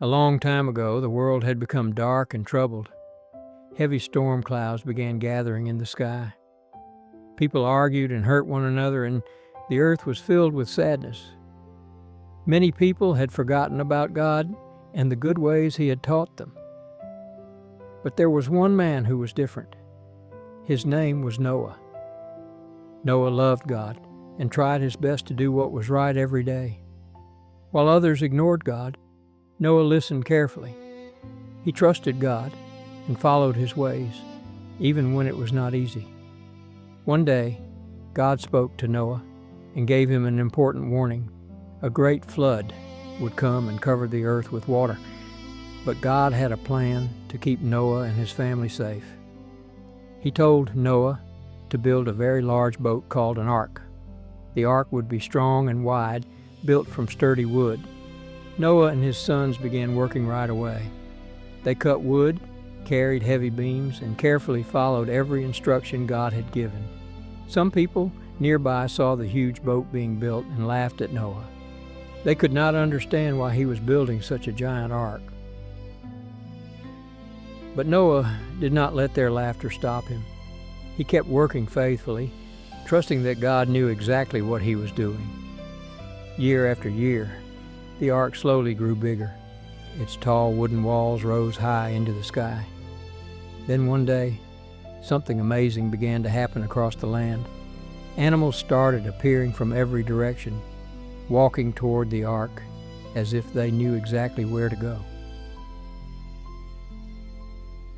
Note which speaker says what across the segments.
Speaker 1: A long time ago, the world had become dark and troubled. Heavy storm clouds began gathering in the sky. People argued and hurt one another, and the earth was filled with sadness. Many people had forgotten about God and the good ways He had taught them. But there was one man who was different. His name was Noah. Noah loved God and tried his best to do what was right every day. While others ignored God, Noah listened carefully. He trusted God and followed His ways, even when it was not easy. One day, God spoke to Noah and gave him an important warning. A great flood would come and cover the earth with water. But God had a plan to keep Noah and his family safe. He told Noah to build a very large boat called an ark. The ark would be strong and wide, built from sturdy wood. Noah and his sons began working right away. They cut wood, carried heavy beams, and carefully followed every instruction God had given. Some people nearby saw the huge boat being built and laughed at Noah. They could not understand why he was building such a giant ark. But Noah did not let their laughter stop him. He kept working faithfully, trusting that God knew exactly what He was doing. Year after year, the ark slowly grew bigger. Its tall wooden walls rose high into the sky. Then one day, something amazing began to happen across the land. Animals started appearing from every direction, walking toward the ark as if they knew exactly where to go.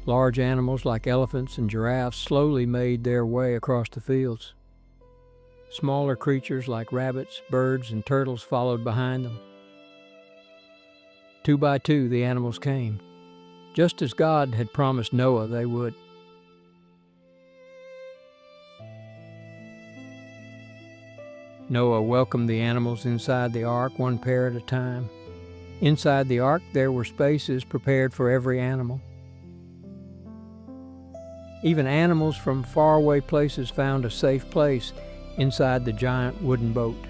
Speaker 1: Large animals like elephants and giraffes slowly made their way across the fields. Smaller creatures like rabbits, birds, and turtles followed behind them. 2 by 2, the animals came, just as God had promised Noah they would. Noah welcomed the animals inside the ark, one pair at a time. Inside the ark, there were spaces prepared for every animal. Even animals from faraway places found a safe place inside the giant wooden boat.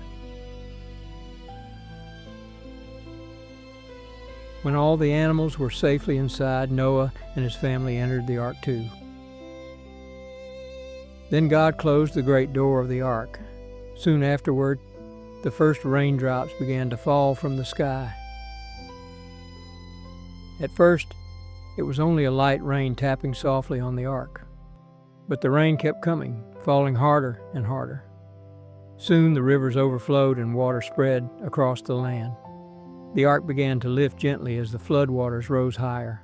Speaker 1: When all the animals were safely inside, Noah and his family entered the ark too. Then God closed the great door of the ark. Soon afterward, the first raindrops began to fall from the sky. At first, it was only a light rain tapping softly on the ark. But the rain kept coming, falling harder and harder. Soon the rivers overflowed and water spread across the land. The ark began to lift gently as the floodwaters rose higher.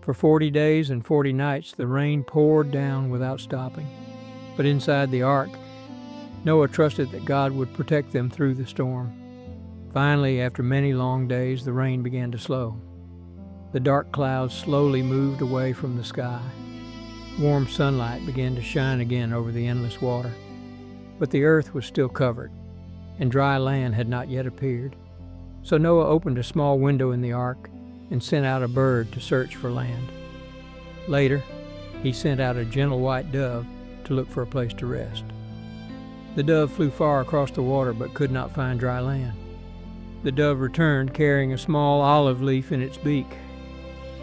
Speaker 1: For 40 days and 40 nights, the rain poured down without stopping. But inside the ark, Noah trusted that God would protect them through the storm. Finally, after many long days, the rain began to slow. The dark clouds slowly moved away from the sky. Warm sunlight began to shine again over the endless water. But the earth was still covered, and dry land had not yet appeared. So Noah opened a small window in the ark and sent out a bird to search for land. Later, he sent out a gentle white dove to look for a place to rest. The dove flew far across the water but could not find dry land. The dove returned carrying a small olive leaf in its beak.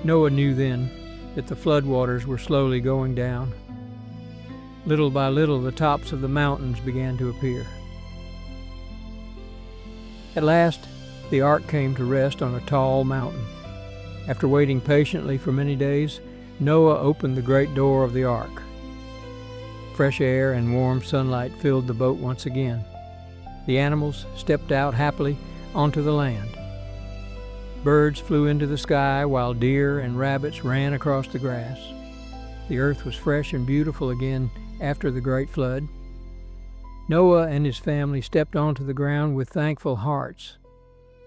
Speaker 1: Noah knew then that the floodwaters were slowly going down. Little by little, the tops of the mountains began to appear. At last, the ark came to rest on a tall mountain. After waiting patiently for many days, Noah opened the great door of the ark. Fresh air and warm sunlight filled the boat once again. The animals stepped out happily onto the land. Birds flew into the sky while deer and rabbits ran across the grass. The earth was fresh and beautiful again after the great flood. Noah and his family stepped onto the ground with thankful hearts.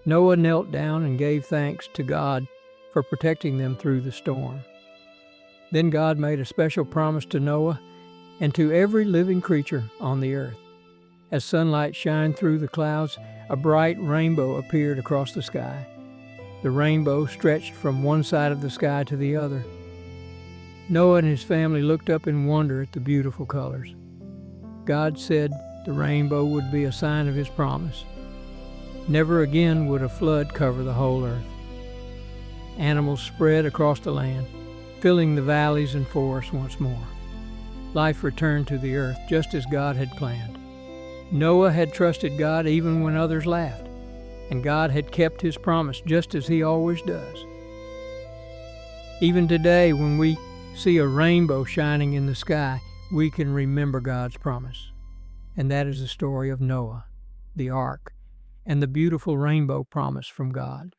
Speaker 1: Noah knelt down and gave thanks to God for protecting them through the storm. Then God made a special promise to Noah and to every living creature on the earth. As sunlight shined through the clouds, a bright rainbow appeared across the sky. The rainbow stretched from one side of the sky to the other. Noah and his family looked up in wonder at the beautiful colors. God said the rainbow would be a sign of His promise. Never again would a flood cover the whole earth. Animals spread across the land, filling the valleys and forests once more. Life returned to the earth just as God had planned. Noah had trusted God even when others laughed, and God had kept His promise just as He always does. Even today, when we see a rainbow shining in the sky, we can remember God's promise. And that is the story of Noah, the ark, and the beautiful rainbow promise from God.